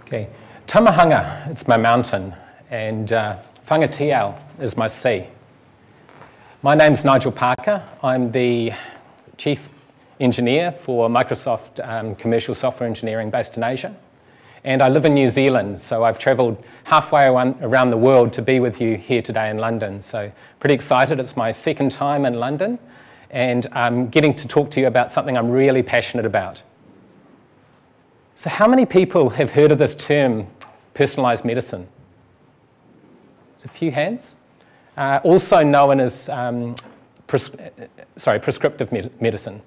Okay, Tamahanga, it's my mountain, and Whangatiao is my sea. My name's Nigel Parker. I'm the Chief Engineer for Microsoft Commercial Software Engineering based in Asia. And I live in New Zealand, so I've travelled halfway around the world to be with you here today in London. So pretty excited. It's my second time in London, and I'm getting to talk to you about something I'm really passionate about. So how many people have heard of this term, personalised medicine? There's a few hands. Also known as prescriptive medicine.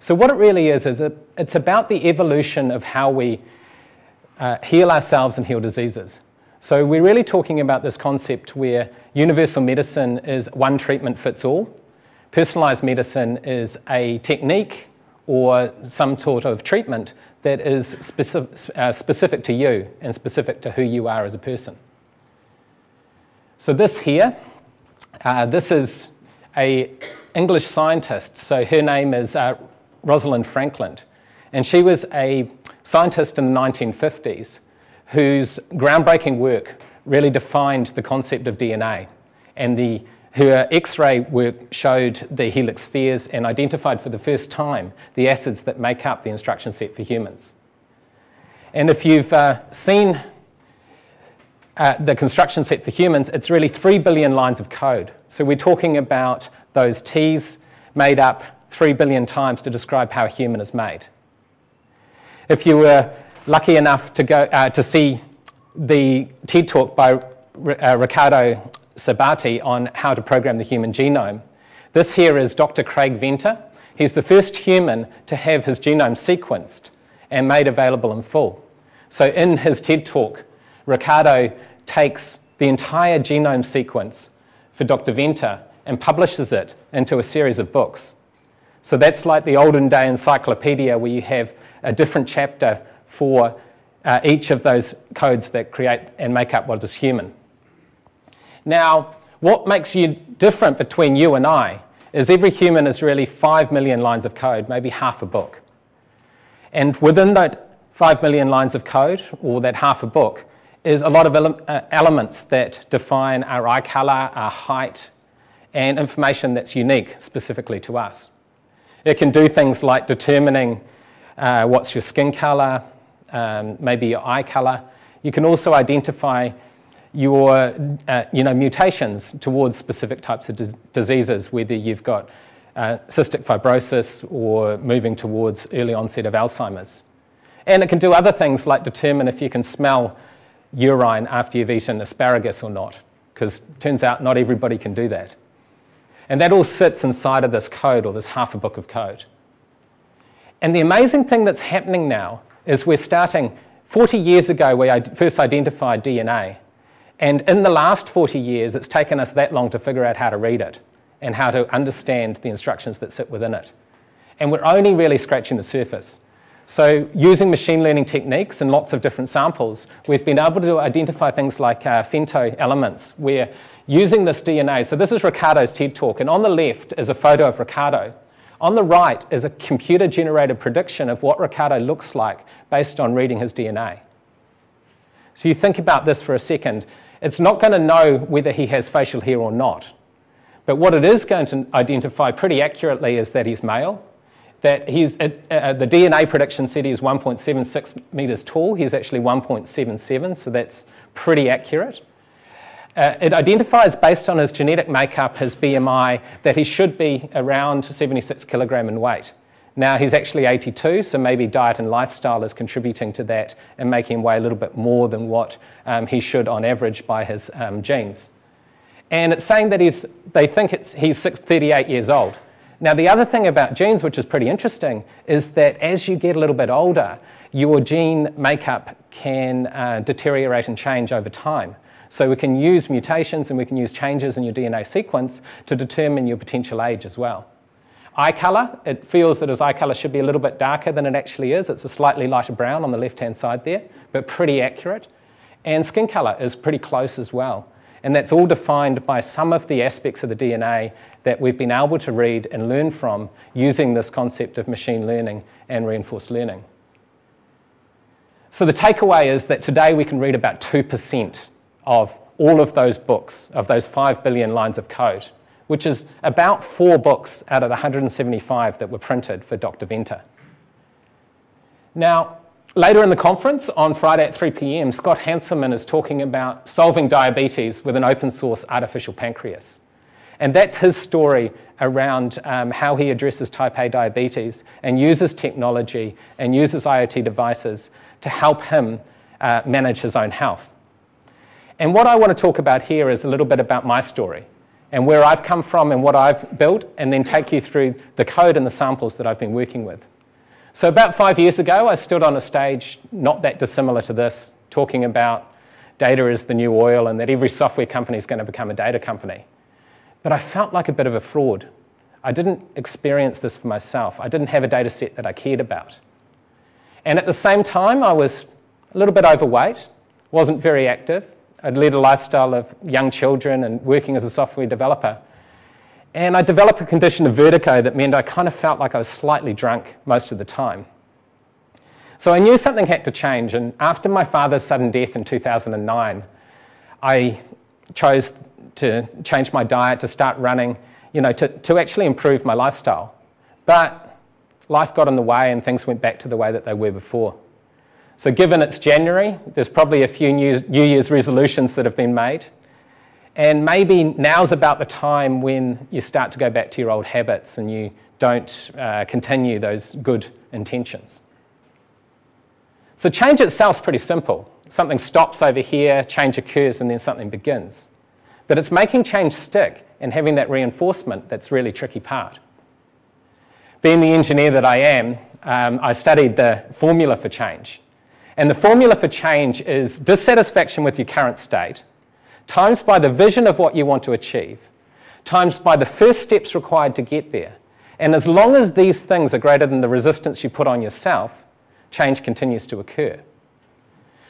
So what it really is it's about the evolution of how we heal ourselves and heal diseases. So we're really talking about this concept where universal medicine is one treatment fits all. Personalised medicine is a technique or some sort of treatment that is specific to you and specific to who you are as a person. So this here, this is an English scientist. So her name is Rosalind Franklin. And she was a scientist in the 1950s whose groundbreaking work really defined the concept of DNA. And her X-ray work showed the helix spheres and identified for the first time the acids that make up the instruction set for humans. And if you've seen the construction set for humans, it's really 3 billion lines of code. So we're talking about those T's made up 3 billion times to describe how a human is made. If you were lucky enough to go to see the TED Talk by Ricardo Zarate on how to program the human genome, this here is Dr. Craig Venter. He's the first human to have his genome sequenced and made available in full. So in his TED Talk, Ricardo takes the entire genome sequence for Dr. Venter and publishes it into a series of books. So that's like the olden day encyclopedia where you have a different chapter for each of those codes that create and make up what is human. Now, what makes you different between you and I is every human is really 5 million lines of code, maybe half a book. And within that 5 million lines of code, or that half a book, is a lot of elements that define our eye colour, our height, and information that's unique specifically to us. It can do things like determining what's your skin colour, maybe your eye colour. You can also identify your mutations towards specific types of diseases, whether you've got cystic fibrosis or moving towards early onset of Alzheimer's. And it can do other things like determine if you can smell urine after you've eaten asparagus or not, because it turns out not everybody can do that. And that all sits inside of this code, or this half a book of code. And the amazing thing that's happening now is we're starting, 40 years ago we first identified DNA. And in the last 40 years, it's taken us that long to figure out how to read it and how to understand the instructions that sit within it. And we're only really scratching the surface. So using machine learning techniques and lots of different samples, we've been able to identify things like femto elements where using this DNA, so this is Ricardo's TED Talk, and on the left is a photo of Ricardo. On the right is a computer-generated prediction of what Ricardo looks like based on reading his DNA. So you think about this for a second. It's not going to know whether he has facial hair or not. But what it is going to identify pretty accurately is that he's male, that the DNA prediction said he's 1.76 metres tall. He's actually 1.77, so that's pretty accurate. It identifies, based on his genetic makeup, his BMI, that he should be around 76 kilogram in weight. Now, he's actually 82, so maybe diet and lifestyle is contributing to that and making him weigh a little bit more than what he should on average by his genes. And it's saying that they think he's 38 years old. Now, the other thing about genes, which is pretty interesting, is that as you get a little bit older, your gene makeup can deteriorate and change over time. So we can use mutations and we can use changes in your DNA sequence to determine your potential age as well. Eye colour, it feels that his eye colour should be a little bit darker than it actually is. It's a slightly lighter brown on the left-hand side there, but pretty accurate. And skin colour is pretty close as well. And that's all defined by some of the aspects of the DNA that we've been able to read and learn from using this concept of machine learning and reinforced learning. So the takeaway is that today we can read about 2% of all of those books, of those 5 billion lines of code, which is about 4 books out of the 175 that were printed for Dr. Venter. Now, later in the conference on Friday at 3 p.m, Scott Hanselman is talking about solving diabetes with an open source artificial pancreas. And that's his story around how he addresses type A diabetes and uses technology and uses IoT devices to help him manage his own health. And what I want to talk about here is a little bit about my story and where I've come from and what I've built, and then take you through the code and the samples that I've been working with. So about 5 years ago, I stood on a stage not that dissimilar to this, talking about data is the new oil and that every software company is going to become a data company. But I felt like a bit of a fraud. I didn't experience this for myself. I didn't have a data set that I cared about. And at the same time, I was a little bit overweight, wasn't very active. I'd led a lifestyle of young children and working as a software developer. And I developed a condition of vertigo that meant I kind of felt like I was slightly drunk most of the time. So I knew something had to change, and after my father's sudden death in 2009, I chose to change my diet, to start running, to actually improve my lifestyle. But life got in the way and things went back to the way that they were before. So given it's January, there's probably a few New Year's resolutions that have been made. And maybe now's about the time when you start to go back to your old habits and you don't continue those good intentions. So change itself's pretty simple. Something stops over here, change occurs, and then something begins. But it's making change stick and having that reinforcement that's really tricky part. Being the engineer that I am, I studied the formula for change. And the formula for change is dissatisfaction with your current state, times by the vision of what you want to achieve, times by the first steps required to get there. And as long as these things are greater than the resistance you put on yourself, change continues to occur.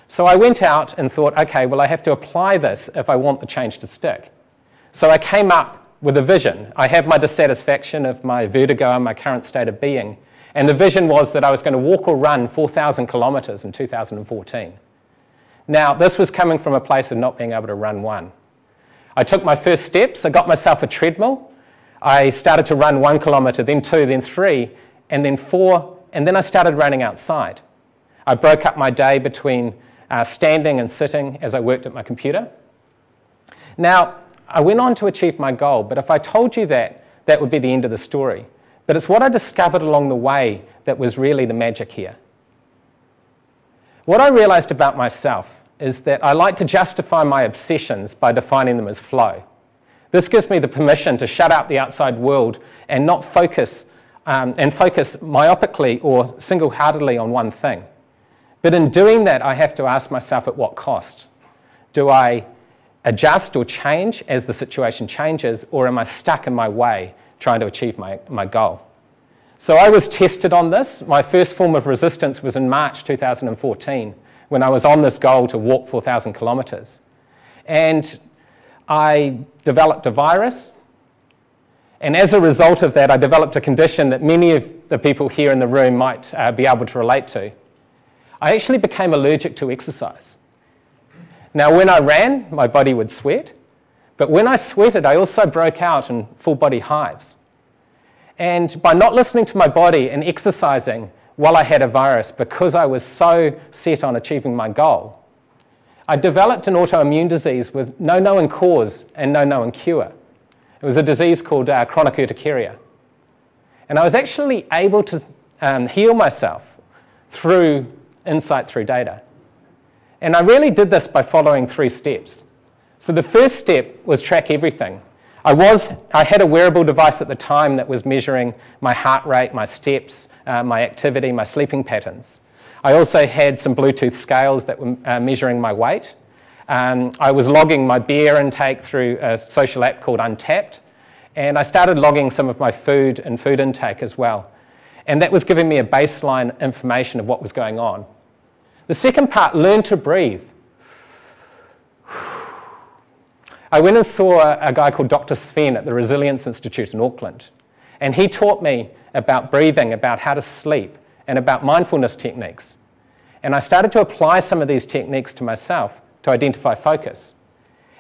So I went out and thought, okay, well, I have to apply this if I want the change to stick. So I came up with a vision. I had my dissatisfaction of my vertigo and my current state of being. And the vision was that I was going to walk or run 4,000 kilometres in 2014. Now, this was coming from a place of not being able to run one. I took my first steps. I got myself a treadmill. I started to run 1 kilometre, then 2, then 3, and then 4, and then I started running outside. I broke up my day between standing and sitting as I worked at my computer. Now, I went on to achieve my goal, but if I told you that, that would be the end of the story. But it's what I discovered along the way that was really the magic here. What I realised about myself is that I like to justify my obsessions by defining them as flow. This gives me the permission to shut out the outside world and not focus myopically or single-heartedly on one thing. But in doing that, I have to ask myself at what cost? Do I adjust or change as the situation changes, or am I stuck in my way trying to achieve my goal? So I was tested on this. My first form of resistance was in March 2014, when I was on this goal to walk 4,000 kilometres. And I developed a virus, and as a result of that, I developed a condition that many of the people here in the room might be able to relate to. I actually became allergic to exercise. Now, when I ran, my body would sweat, but when I sweated, I also broke out in full-body hives. And by not listening to my body and exercising while I had a virus, because I was so set on achieving my goal, I developed an autoimmune disease with no known cause and no known cure. It was a disease called chronic urticaria. And I was actually able to heal myself through insight through data. And I really did this by following 3 steps. So the first step was track everything. I had a wearable device at the time that was measuring my heart rate, my steps, my activity, my sleeping patterns. I also had some Bluetooth scales that were measuring my weight. I was logging my beer intake through a social app called Untapped, and I started logging some of my food and food intake as well. And that was giving me a baseline information of what was going on. The second part, learn to breathe. I went and saw a guy called Dr. Sven at the Resilience Institute in Auckland, and he taught me about breathing, about how to sleep, and about mindfulness techniques. And I started to apply some of these techniques to myself to identify focus.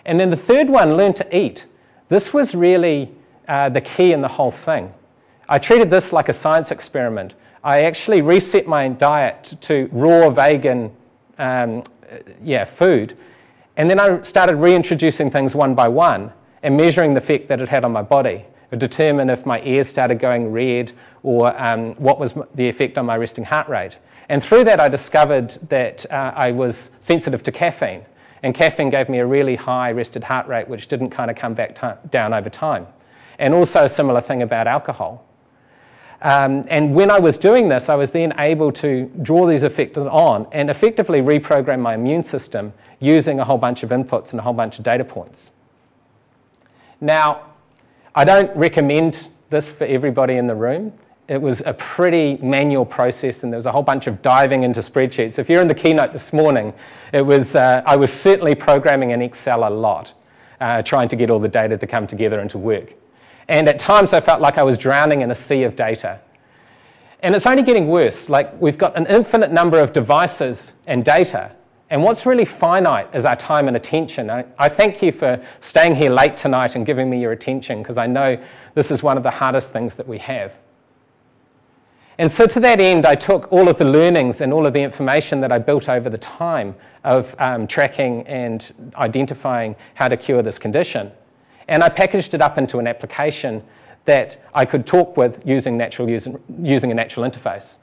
And then the third one, learn to eat. This was really the key in the whole thing. I treated this like a science experiment. I actually reset my diet to raw vegan food. And then I started reintroducing things one by one and measuring the effect that it had on my body. It would determine if my ears started going red or what was the effect on my resting heart rate. And through that, I discovered that I was sensitive to caffeine. And caffeine gave me a really high rested heart rate, which didn't kind of come back down over time. And also a similar thing about alcohol. And when I was doing this, I was then able to draw these effects on and effectively reprogram my immune system using a whole bunch of inputs and a whole bunch of data points. Now, I don't recommend this for everybody in the room. It was a pretty manual process, and there was a whole bunch of diving into spreadsheets. If you're in the keynote this morning, I was certainly programming in Excel a lot, trying to get all the data to come together and to work. And at times I felt like I was drowning in a sea of data. And it's only getting worse. Like, we've got an infinite number of devices and data. And what's really finite is our time and attention. I thank you for staying here late tonight and giving me your attention, because I know this is one of the hardest things that we have. And so to that end, I took all of the learnings and all of the information that I built over the time of tracking and identifying how to cure this condition. And I packaged it up into an application that I could talk with using a natural interface.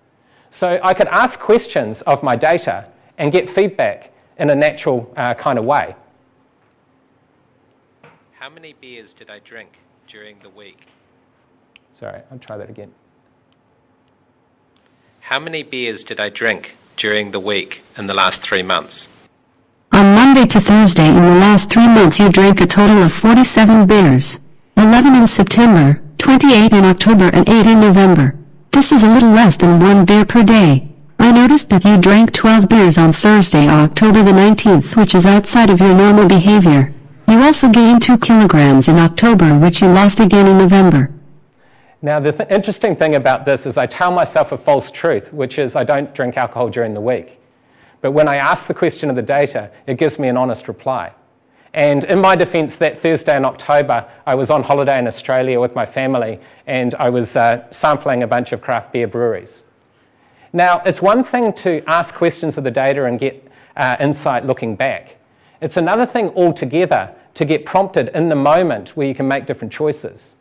So I could ask questions of my data and get feedback in a natural kind of way. How many beers did I drink during the week? Sorry, I'll try that again. How many beers did I drink during the week in the last 3 months? On Monday to Thursday in the last 3 months you drank a total of 47 beers. 11 in September, 28 in October and 8 in November. This is a little less than 1 beer per day. I noticed that you drank 12 beers on Thursday, October the 19th, which is outside of your normal behavior. You also gained 2 kilograms in October, which you lost again in November. Now, the interesting thing about this is I tell myself a false truth, which is I don't drink alcohol during the week. But when I ask the question of the data, it gives me an honest reply. And in my defense, that Thursday in October, I was on holiday in Australia with my family, and I was sampling a bunch of craft beer breweries. Now, it's one thing to ask questions of the data and get insight looking back. It's another thing altogether to get prompted in the moment where you can make different choices.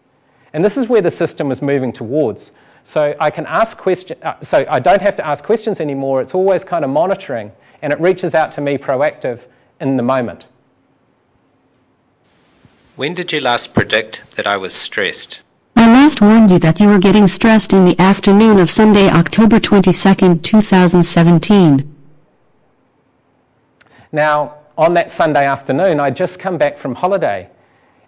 And this is where the system was moving towards. So I can ask questions, so I don't have to ask questions anymore. It's always kind of monitoring, and it reaches out to me proactive in the moment. When did you last predict that I was stressed? I last warned you that you were getting stressed in the afternoon of Sunday, October 22nd, 2017. Now, on that Sunday afternoon, I'd just come back from holiday,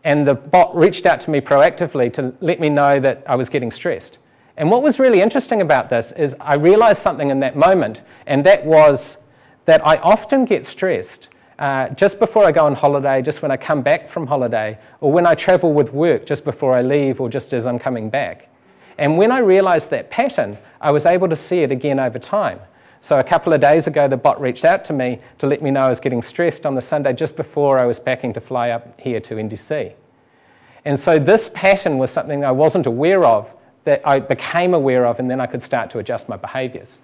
and the bot reached out to me proactively to let me know that I was getting stressed. And what was really interesting about this is I realized something in that moment, and that was that I often get stressed just before I go on holiday, just when I come back from holiday, or when I travel with work just before I leave or just as I'm coming back. And when I realized that pattern, I was able to see it again over time. So a couple of days ago, the bot reached out to me to let me know I was getting stressed on the Sunday just before I was packing to fly up here to NDC. And so this pattern was something I wasn't aware of, that I became aware of, and then I could start to adjust my behaviours.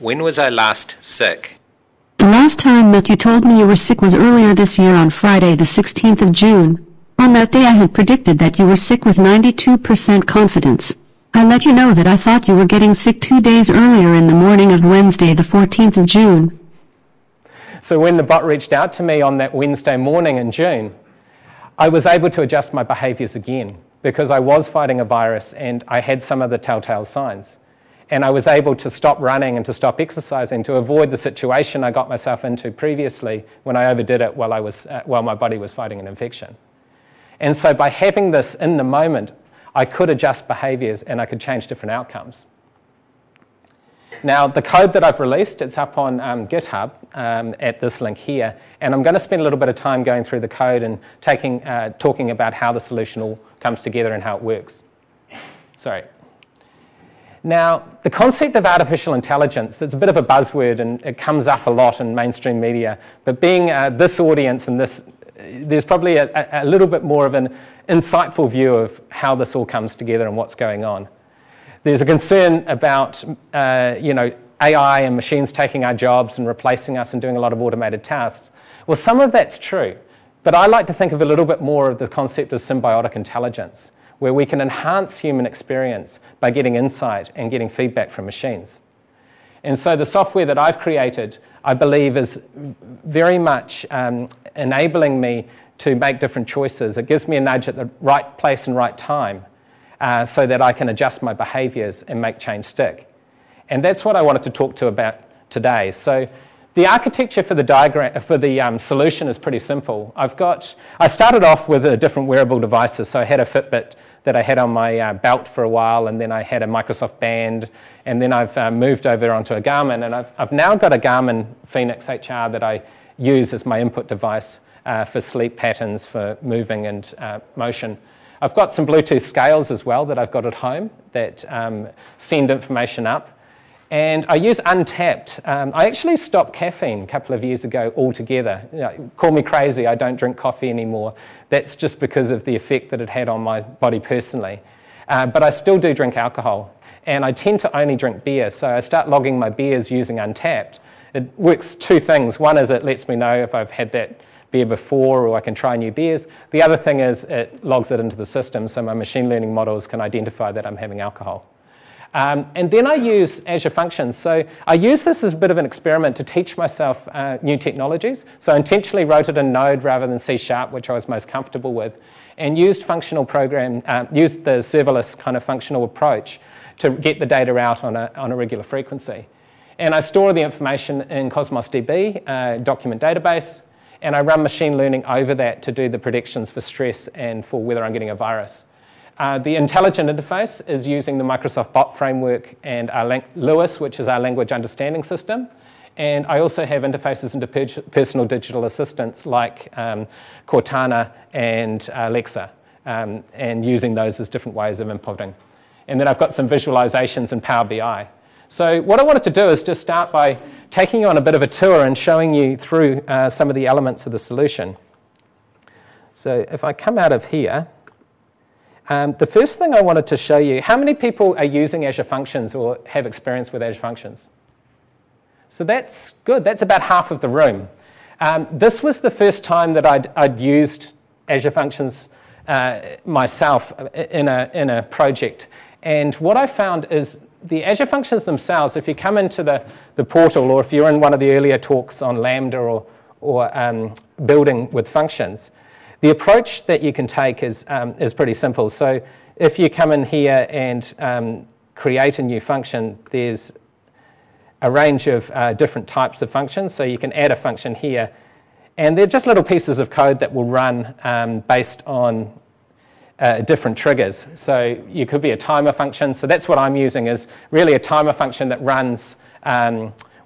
When was I last sick? The last time that you told me you were sick was earlier this year on Friday the 16th of June. On that day I had predicted that you were sick with 92% confidence. I let you know that I thought you were getting sick 2 days earlier in the morning of Wednesday the 14th of June. So when the bot reached out to me on that Wednesday morning in June, I was able to adjust my behaviours again, because I was fighting a virus and I had some of the telltale signs. And I was able to stop running and to stop exercising to avoid the situation I got myself into previously when I overdid it while my body was fighting an infection. And so by having this in the moment, I could adjust behaviours and I could change different outcomes. Now, the code that I've released, it's up on GitHub at this link here, and I'm going to spend a little bit of time going through the code and talking about how the solution all comes together and how it works. Sorry. Now, the concept of artificial intelligence, it's a bit of a buzzword and it comes up a lot in mainstream media, but being this audience and there's probably a little bit more of an insightful view of how this all comes together and what's going on. There's a concern about, AI and machines taking our jobs and replacing us and doing a lot of automated tasks. Well, some of that's true, but I like to think of a little bit more of the concept of symbiotic intelligence, where we can enhance human experience by getting insight and getting feedback from machines. And so the software that I've created, I believe, is very much enabling me to make different choices. It gives me a nudge at the right place and right time so that I can adjust my behaviours and make change stick. And that's what I wanted to talk to about today. So the architecture for the diagram, for the solution is pretty simple. I started off with different wearable devices. So I had a Fitbit that I had on my belt for a while, and then I had a Microsoft Band, and then I've moved over onto a Garmin, and I've now got a Garmin Phoenix HR that I use as my input device for sleep patterns, for moving and motion. I've got some Bluetooth scales as well that I've got at home that send information up. And I use Untapped. I actually stopped caffeine a couple of years ago altogether. Call me crazy, I don't drink coffee anymore. That's just because of the effect that it had on my body personally. But I still do drink alcohol. And I tend to only drink beer, so I start logging my beers using Untapped. It works two things. One is it lets me know if I've had that beer before or I can try new beers. The other thing is it logs it into the system so my machine learning models can identify that I'm having alcohol. And then I use Azure Functions. So I use this as a bit of an experiment to teach myself new technologies. So I intentionally wrote it in Node rather than C#, which I was most comfortable with, and used used the serverless kind of functional approach to get the data out on a regular frequency. And I store the information in Cosmos DB, document database, and I run machine learning over that to do the predictions for stress and for whether I'm getting a virus. The intelligent interface is using the Microsoft Bot framework and our LUIS, which is our language understanding system. And I also have interfaces into personal digital assistants like Cortana and Alexa, and using those as different ways of inputting. And then I've got some visualizations in Power BI. So what I wanted to do is just start by taking you on a bit of a tour and showing you through some of the elements of the solution. So if I come out of here, the first thing I wanted to show you, how many people are using Azure Functions or have experience with Azure Functions? So that's good. That's about half of the room. This was the first time that I'd used Azure Functions myself in a project. And what I found is the Azure Functions themselves, if you come into the portal or if you're in one of the earlier talks on Lambda or building with functions, the approach that you can take is pretty simple. So if you come in here and create a new function, there's a range of different types of functions. So you can add a function here. And they're just little pieces of code that will run based on different triggers. So you could be a timer function. So that's what I'm using, is really a timer function that runs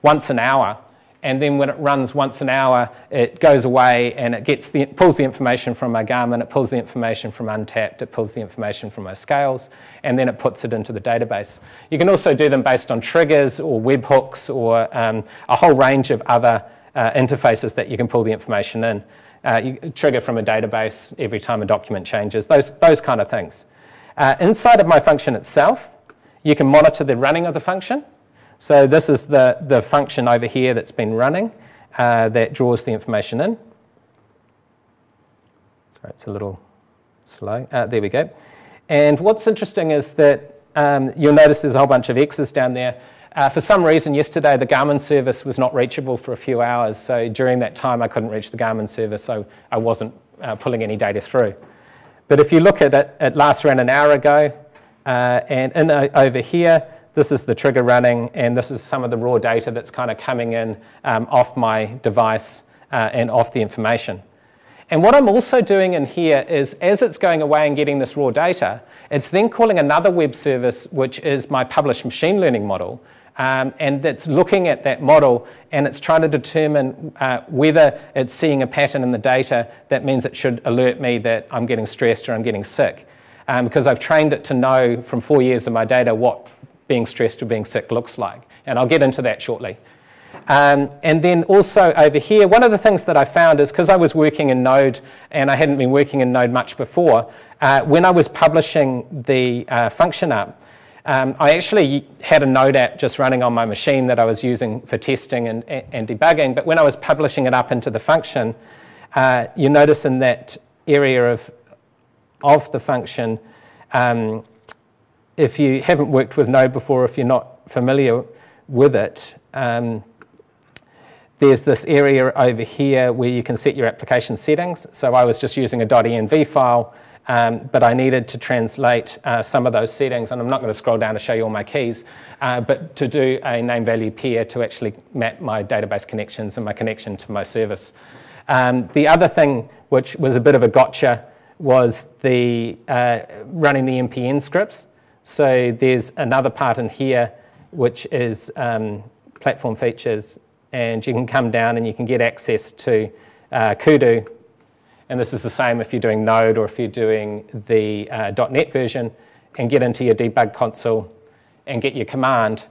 once an hour. And then when it runs once an hour, it goes away and it pulls the information from my Garmin, it pulls the information from Untapped, it pulls the information from my scales, and then it puts it into the database. You can also do them based on triggers or webhooks or a whole range of other interfaces that you can pull the information in. You trigger from a database every time a document changes, those kind of things. Inside of my function itself, you can monitor the running of the function. So this is the function over here that's been running that draws the information in. Sorry, it's a little slow. There we go. And what's interesting is that you'll notice there's a whole bunch of X's down there. For some reason, yesterday, the Garmin service was not reachable for a few hours. So during that time, I couldn't reach the Garmin service, so I wasn't pulling any data through. But if you look at it, it last ran an hour ago. And over here, this is the trigger running, and this is some of the raw data that's kind of coming in off my device and off the information. And what I'm also doing in here is, as it's going away and getting this raw data, it's then calling another web service, which is my published machine learning model, and that's looking at that model, and it's trying to determine whether it's seeing a pattern in the data that means it should alert me that I'm getting stressed or I'm getting sick. Because I've trained it to know from 4 years of my data what being stressed or being sick looks like. And I'll get into that shortly. And then also over here, one of the things that I found is because I was working in Node and I hadn't been working in Node much before, when I was publishing the function app, I actually had a Node app just running on my machine that I was using for testing and debugging, but when I was publishing it up into the function, you notice in that area of the function, if you haven't worked with Node before, if you're not familiar with it, there's this area over here where you can set your application settings. So I was just using a .env file, but I needed to translate some of those settings, and I'm not going to scroll down to show you all my keys, but to do a name value pair to actually map my database connections and my connection to my service. The other thing, which was a bit of a gotcha, was the running the npm scripts. So there's another part in here, which is platform features, and you can come down and you can get access to Kudu. And this is the same if you're doing Node or if you're doing the .NET version, and get into your debug console and get your command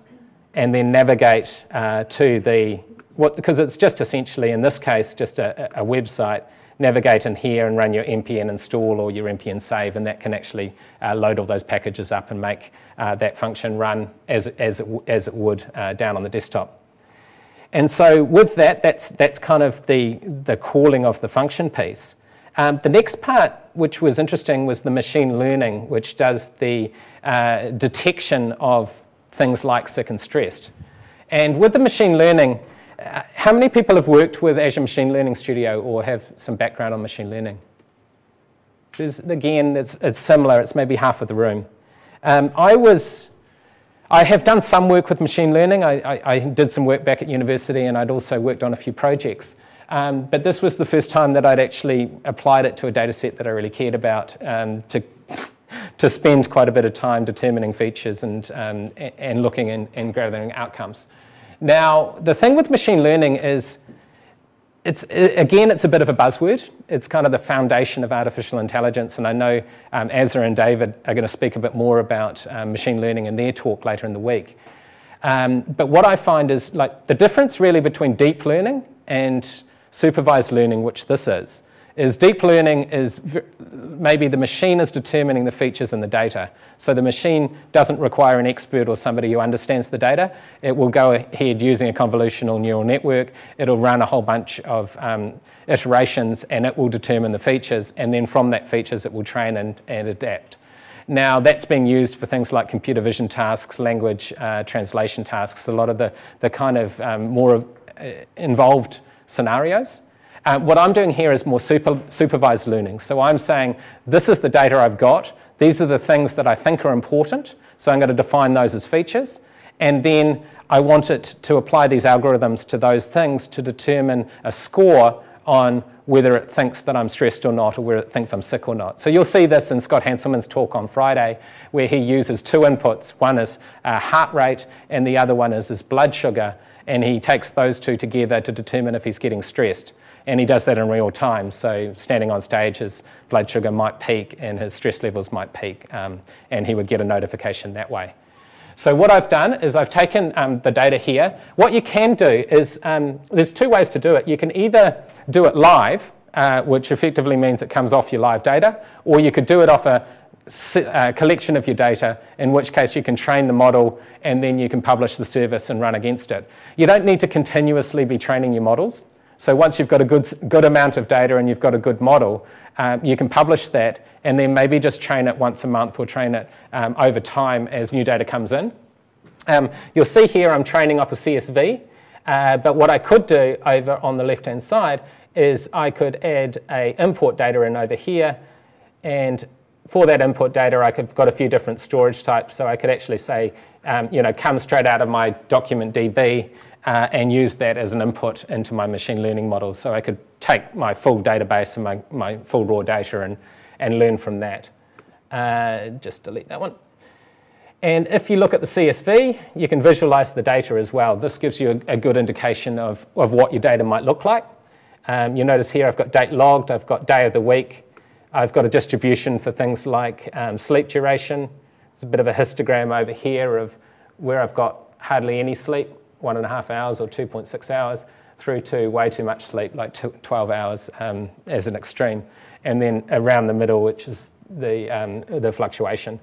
and then navigate to the, because it's just essentially, in this case, just a website, navigate in here and run your npm install or your npm save, and that can actually load all those packages up and make that function run as it would down on the desktop. And so with that, that's kind of the calling of the function piece. The next part, which was interesting, was the machine learning, which does the detection of things like sick and stressed. And with the machine learning, how many people have worked with Azure Machine Learning Studio or have some background on machine learning? Again, it's similar. It's maybe half of the room. I have done some work with machine learning. I did some work back at university, and I'd also worked on a few projects. But this was the first time that I'd actually applied it to a data set that I really cared about, to spend quite a bit of time determining features and looking and gathering outcomes. Now, the thing with machine learning is, it's a bit of a buzzword. It's kind of the foundation of artificial intelligence, and I know Azza and David are going to speak a bit more about machine learning in their talk later in the week. But what I find is, like, the difference really between deep learning and supervised learning, which this is deep learning is maybe the machine is determining the features in the data. So the machine doesn't require an expert or somebody who understands the data. It will go ahead using a convolutional neural network. It'll run a whole bunch of iterations, and it will determine the features. And then from that features, it will train and adapt. Now, that's being used for things like computer vision tasks, language translation tasks, a lot of the kind of more involved scenarios. What I'm doing here is more supervised learning. So I'm saying, this is the data I've got. These are the things that I think are important. So I'm going to define those as features. And then I want it to apply these algorithms to those things to determine a score on whether it thinks that I'm stressed or not, or whether it thinks I'm sick or not. So you'll see this in Scott Hanselman's talk on Friday, where he uses two inputs. One is heart rate, and the other one is his blood sugar. And he takes those two together to determine if he's getting stressed. And he does that in real time. So standing on stage, his blood sugar might peak and his stress levels might peak, and he would get a notification that way. So what I've done is I've taken the data here. What you can do is, there's two ways to do it. You can either do it live, which effectively means it comes off your live data, or you could do it off a collection of your data, in which case you can train the model and then you can publish the service and run against it. You don't need to continuously be training your models. So once you've got a good amount of data and you've got a good model, you can publish that and then maybe just train it once a month or train it over time as new data comes in. You'll see here I'm training off a CSV, but what I could do over on the left-hand side is I could add a import data in over here, and for that input data, I've got a few different storage types, so I could actually say, come straight out of my document DB and use that as an input into my machine learning model. So I could take my full database and my full raw data and learn from that. Just delete that one. And if you look at the CSV, you can visualize the data as well. This gives you a good indication of what your data might look like. You notice here I've got date logged, I've got day of the week, I've got a distribution for things like sleep duration. There's a bit of a histogram over here of where I've got hardly any sleep, 1.5 hours or 2.6 hours, through to way too much sleep, like 12 hours as an extreme, and then around the middle, which is the fluctuation.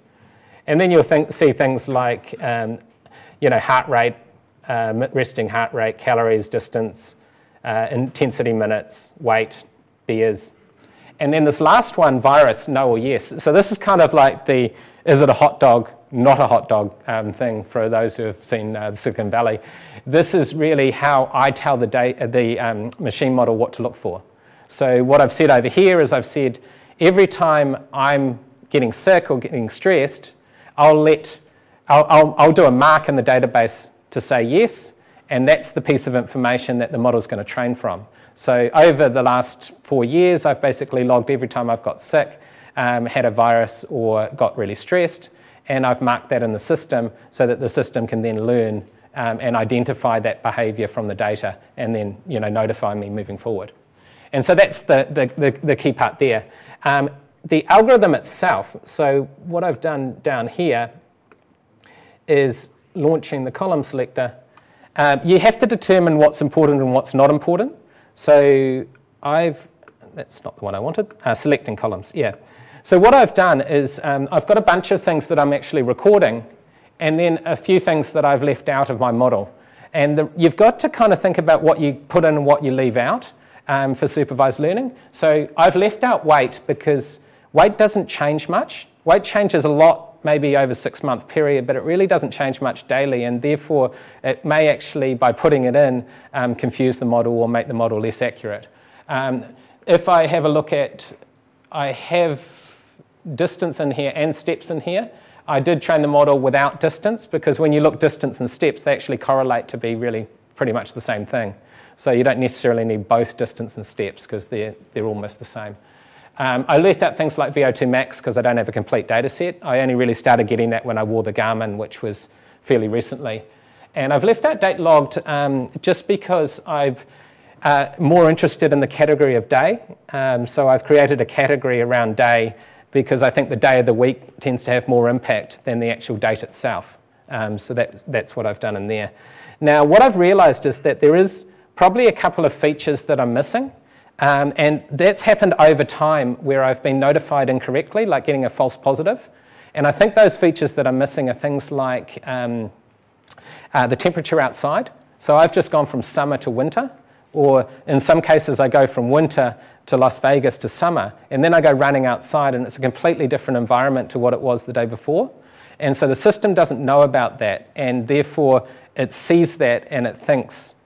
And then you'll see things like heart rate, resting heart rate, calories, distance, intensity minutes, weight, beers. And then this last one, virus, no or yes. So this is kind of like the, is it a hot dog, not a hot dog thing for those who have seen Silicon Valley. This is really how I tell the machine model what to look for. So what I've said over here is I've said every time I'm getting sick or getting stressed, I'll do a mark in the database to say yes, and that's the piece of information that the model's going to train from. So over the last 4 years, I've basically logged every time I've got sick, had a virus, or got really stressed, and I've marked that in the system so that the system can then learn and identify that behaviour from the data and then notify me moving forward. And so that's the key part there. The algorithm itself, so what I've done down here is launching the column selector. You have to determine what's important and what's not important. So that's not the one I wanted, selecting columns, yeah. So what I've done is I've got a bunch of things that I'm actually recording and then a few things that I've left out of my model. And you've got to kind of think about what you put in and what you leave out for supervised learning. So I've left out weight because weight doesn't change much. Weight changes a lot, maybe over a 6-month period, but it really doesn't change much daily, and therefore it may actually, by putting it in, confuse the model or make the model less accurate. If I have a look at, I have distance in here and steps in here. I did train the model without distance because when you look distance and steps, they actually correlate to be really pretty much the same thing. So you don't necessarily need both distance and steps because they're almost the same. I left out things like VO2 max because I don't have a complete data set. I only really started getting that when I wore the Garmin, which was fairly recently. And I've left out date logged just because I'm more interested in the category of day. So I've created a category around day because I think the day of the week tends to have more impact than the actual date itself. So that's what I've done in there. Now, what I've realized is that there is probably a couple of features that I'm missing. And that's happened over time where I've been notified incorrectly, like getting a false positive. And I think those features that I'm missing are things like the temperature outside. So I've just gone from summer to winter, or in some cases I go from winter to Las Vegas to summer, and then I go running outside and it's a completely different environment to what it was the day before. And so the system doesn't know about that, and therefore it sees that and it thinks,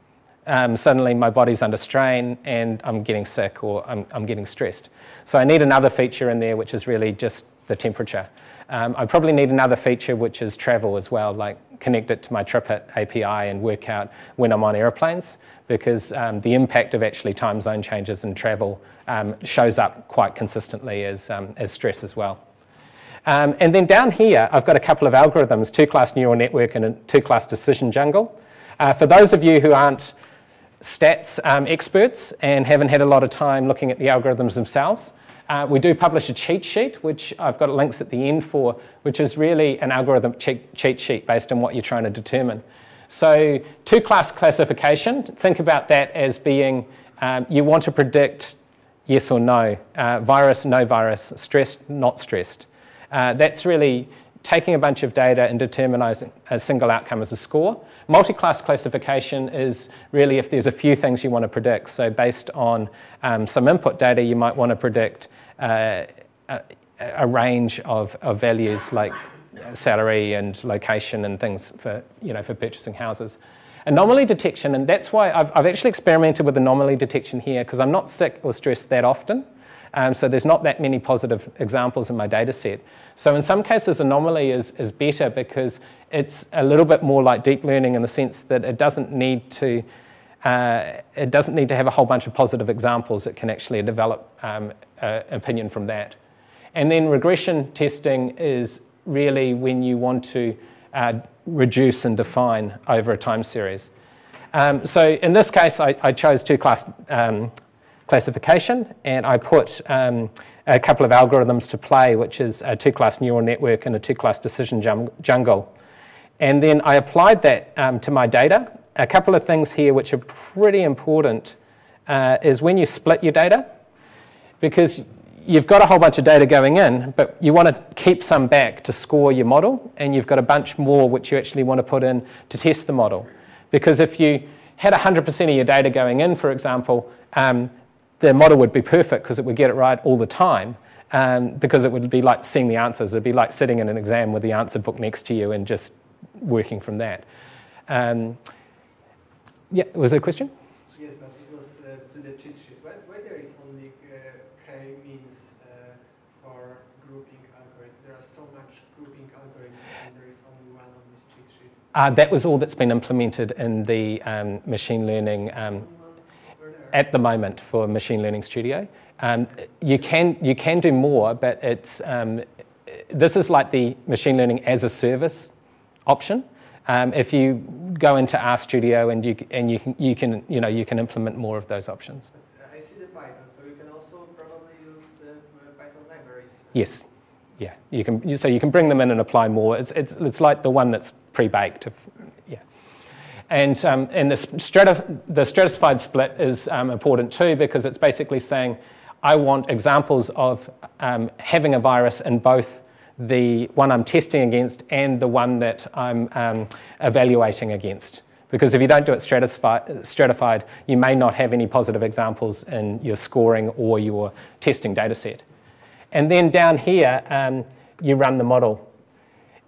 suddenly my body's under strain and I'm getting sick or I'm getting stressed. So I need another feature in there which is really just the temperature. I probably need another feature which is travel as well, like connect it to my TripIt API and work out when I'm on airplanes, because the impact of actually time zone changes and travel shows up quite consistently as stress as well. And then down here I've got a couple of algorithms, 2-class neural network and a 2-class decision jungle. For those of you who aren't stats experts and haven't had a lot of time looking at the algorithms themselves, we do publish a cheat sheet, which I've got links at the end for, which is really an algorithm cheat sheet based on what you're trying to determine. So 2-class classification, think about that as being you want to predict yes or no, virus, no virus, stressed, not stressed. That's really taking a bunch of data and determining a single outcome as a score. Multi-class classification is really if there's a few things you want to predict. So based on some input data, you might want to predict a range of values like salary and location and things for purchasing houses. Anomaly detection, and that's why I've actually experimented with anomaly detection here because I'm not sick or stressed that often. So there's not that many positive examples in my data set. So in some cases, anomaly is better because it's a little bit more like deep learning in the sense that it doesn't need to have a whole bunch of positive examples. It can actually develop opinion from that. And then regression testing is really when you want to reduce and define over a time series. So in this case, I chose 2-class classification, and I put a couple of algorithms to play, which is a 2-class neural network and a 2-class decision jungle. And then I applied that to my data. A couple of things here which are pretty important is when you split your data, because you've got a whole bunch of data going in, but you want to keep some back to score your model, and you've got a bunch more which you actually want to put in to test the model. Because if you had 100% of your data going in, for example, the model would be perfect because it would get it right all the time, because it would be like seeing the answers. It would be like sitting in an exam with the answer book next to you and just working from that. Yeah, was there a question? Yes, but it was to the cheat sheet. Why there is only k-means for grouping algorithm? There are so much grouping algorithms, and there is only one on this cheat sheet. That was all that's been implemented in the machine learning at the moment for Machine Learning Studio. You can do more, but it's this is like the machine learning as a service option. If you go into RStudio and you can implement more of those options. I see the Python, so you can also probably use the Python libraries. Yes, yeah, you can. So you can bring them in and apply more. It's like the one that's pre-baked. Yeah, and the stratified split is important too, because it's basically saying I want examples of having a virus in both the one I'm testing against and the one that I'm evaluating against. Because if you don't do it stratified, you may not have any positive examples in your scoring or your testing data set. And then down here, you run the model.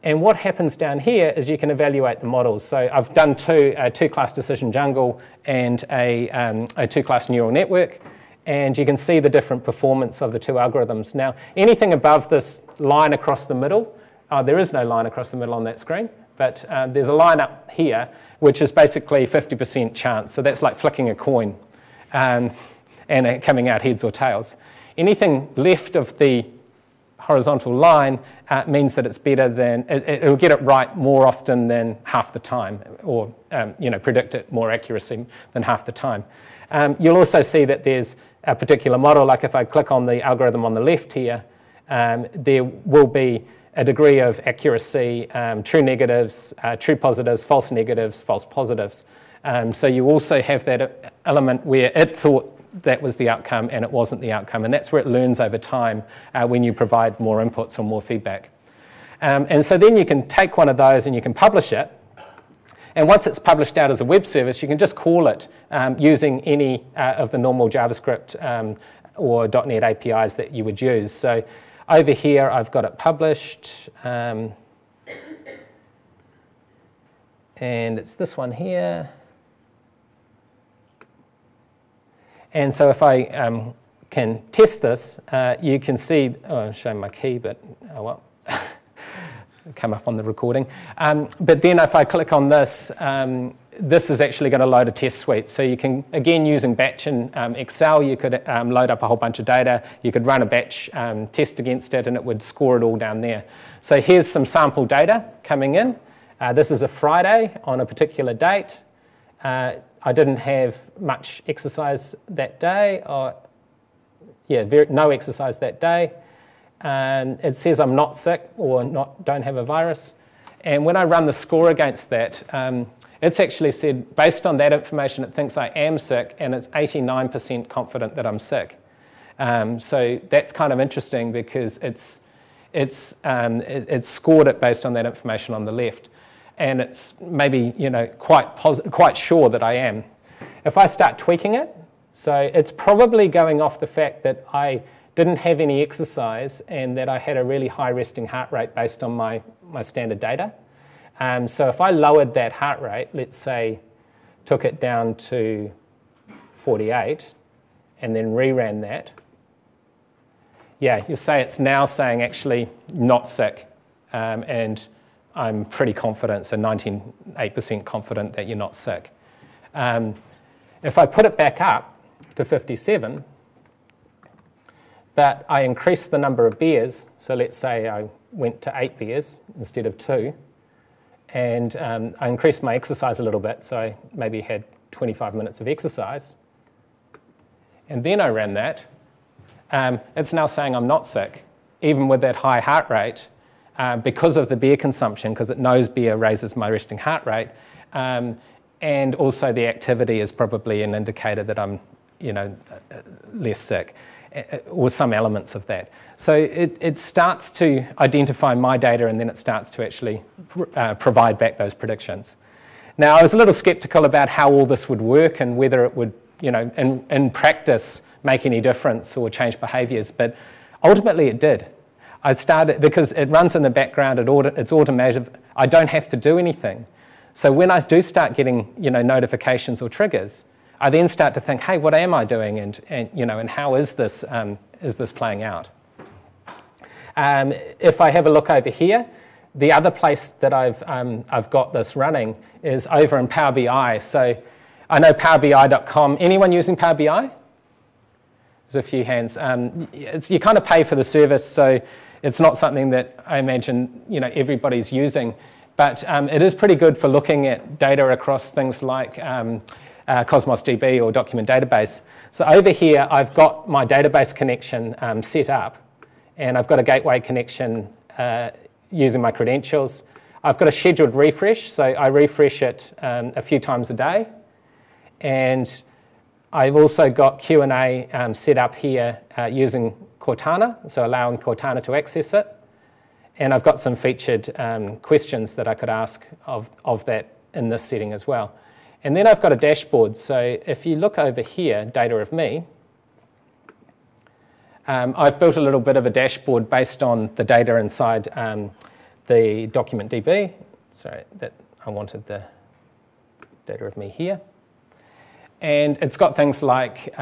And what happens down here is you can evaluate the models. So I've done a two-class decision jungle and a two-class neural network. And you can see the different performance of the two algorithms. Now, anything above this line across the middle, there is no line across the middle on that screen, but there's a line up here, which is basically 50% chance. So that's like flicking a coin and it coming out heads or tails. Anything left of the horizontal line means that it's better than, it'll get it right more often than half the time, or predict it more accuracy than half the time. You'll also see that there's a particular model, like if I click on the algorithm on the left here, there will be a degree of accuracy, true negatives, true positives, false negatives, false positives. So you also have that element where it thought that was the outcome and it wasn't the outcome, and that's where it learns over time when you provide more inputs or more feedback. And so then you can take one of those and you can publish it. And once it's published out as a web service, you can just call it using any of the normal JavaScript or .NET APIs that you would use. So over here, I've got it published. And it's this one here. And so if I can test this, you can see, I'm showing my key, but oh well. Come up on the recording. But then if I click on this, this is actually going to load a test suite. So you can, again, using batch in Excel, you could load up a whole bunch of data. You could run a batch test against it, and it would score it all down there. So here's some sample data coming in. This is a Friday on a particular date. I didn't have much exercise that day, no exercise that day. It says I'm not sick or don't have a virus. And when I run the score against that, it's actually said, based on that information, it thinks I am sick, and it's 89% confident that I'm sick. So that's kind of interesting because it's scored it based on that information on the left. And it's maybe quite sure that I am. If I start tweaking it, so it's probably going off the fact that I didn't have any exercise and that I had a really high resting heart rate based on my standard data. So if I lowered that heart rate, let's say took it down to 48 and then reran that, you'll say it's now saying actually not sick, and I'm pretty confident, so 98% confident that you're not sick. If I put it back up to 57, but I increased the number of beers, so let's say I went to 8 beers instead of 2, and I increased my exercise a little bit, so I maybe had 25 minutes of exercise, and then I ran that, it's now saying I'm not sick, even with that high heart rate, because of the beer consumption, because it knows beer raises my resting heart rate, and also the activity is probably an indicator that I'm, less sick, or some elements of that. So it starts to identify my data, and then it starts to actually provide back those predictions. Now, I was a little skeptical about how all this would work and whether it would, in practice, make any difference or change behaviours, but ultimately it did. I started, because it runs in the background, it's automated, I don't have to do anything. So when I do start getting, notifications or triggers, I then start to think, hey, what am I doing, and how is this playing out? If I have a look over here, the other place that I've got this running is over in Power BI. So I know PowerBI.com. Anyone using Power BI? There's a few hands. You kind of pay for the service, so it's not something that I imagine everybody's using. But it is pretty good for looking at data across things like Cosmos DB or document database. So over here, I've got my database connection set up, and I've got a gateway connection using my credentials. I've got a scheduled refresh, so I refresh it a few times a day. And I've also got Q&A set up here using Cortana, so allowing Cortana to access it. And I've got some featured questions that I could ask of that in this setting as well. And then I've got a dashboard. So if you look over here, data of me, I've built a little bit of a dashboard based on the data inside the document DB. Sorry, I wanted the data of me here. And it's got things like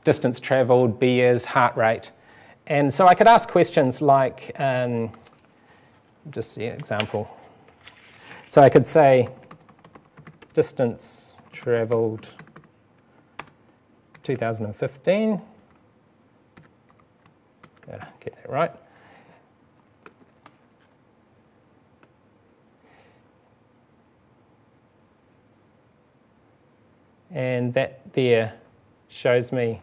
distance travelled, beers, heart rate. And so I could ask questions like, just see an example. So I could say, distance travelled 2015. Get that right. And that there shows me,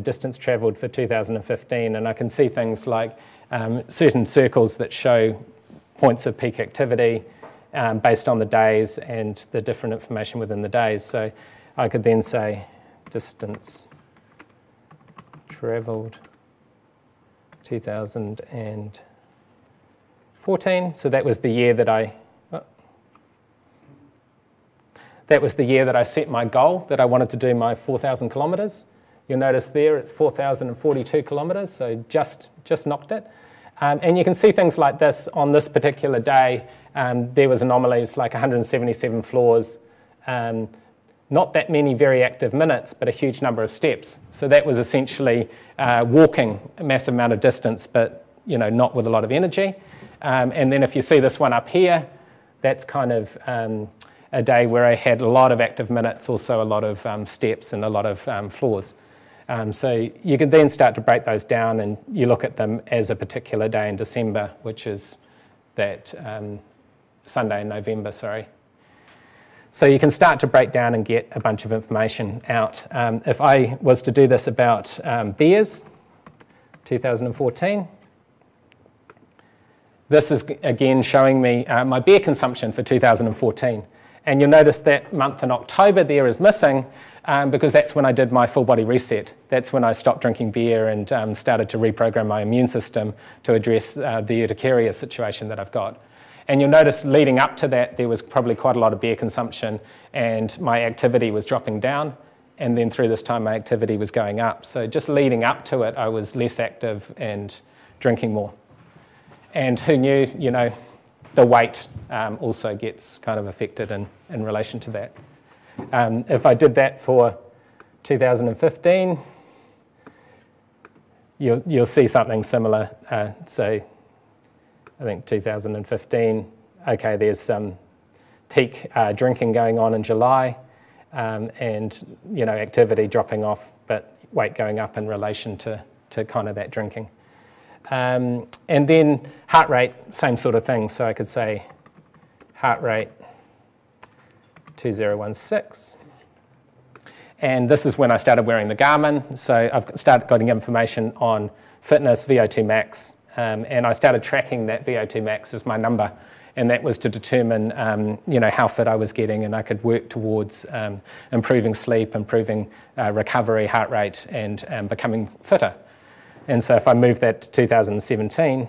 distance travelled for 2015, and I can see things like certain circles that show points of peak activity based on the days and the different information within the days. So I could then say distance travelled 2014. So that was the year that I set my goal, that I wanted to do my 4,000 kilometres. You'll notice there it's 4,042 kilometres, so just knocked it. And you can see things like this on this particular day. There was anomalies like 177 floors, not that many very active minutes, but a huge number of steps. So that was essentially walking a massive amount of distance, but not with a lot of energy. And then if you see this one up here, that's kind of a day where I had a lot of active minutes, also a lot of steps and a lot of floors. So you can then start to break those down, and you look at them as a particular day in December, which is that Sunday in November, sorry. So you can start to break down and get a bunch of information out. If I was to do this about beers, 2014, this is again showing me my beer consumption for 2014. And you'll notice that month in October there is missing because that's when I did my full body reset. That's when I stopped drinking beer and started to reprogram my immune system to address the urticaria situation that I've got. And you'll notice leading up to that, there was probably quite a lot of beer consumption and my activity was dropping down. And then through this time, my activity was going up. So just leading up to it, I was less active and drinking more. And who knew, the weight also gets kind of affected in relation to that. If I did that for 2015, you'll see something similar. So I think 2015, okay, there's some peak drinking going on in July, and activity dropping off, but weight going up in relation to kind of that drinking. And then heart rate, same sort of thing. So I could say heart rate 2016. And this is when I started wearing the Garmin. So I've started getting information on fitness, VO2 max, and I started tracking that VO2 max as my number, and that was to determine how fit I was getting, and I could work towards improving sleep, improving recovery, heart rate, and becoming fitter. And so if I move that to 2017,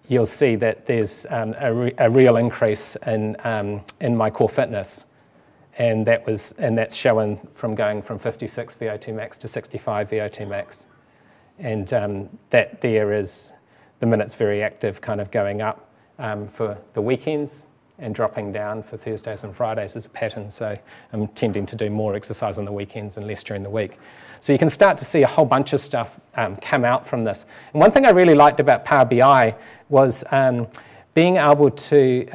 you'll see that there's a real increase in my core fitness, and that's shown from going from 56 VO2 max to 65 VO2 max, and that there is the minutes very active kind of going up for the weekends and dropping down for Thursdays and Fridays as a pattern. So I'm tending to do more exercise on the weekends and less during the week. So you can start to see a whole bunch of stuff come out from this. And one thing I really liked about Power BI was being able to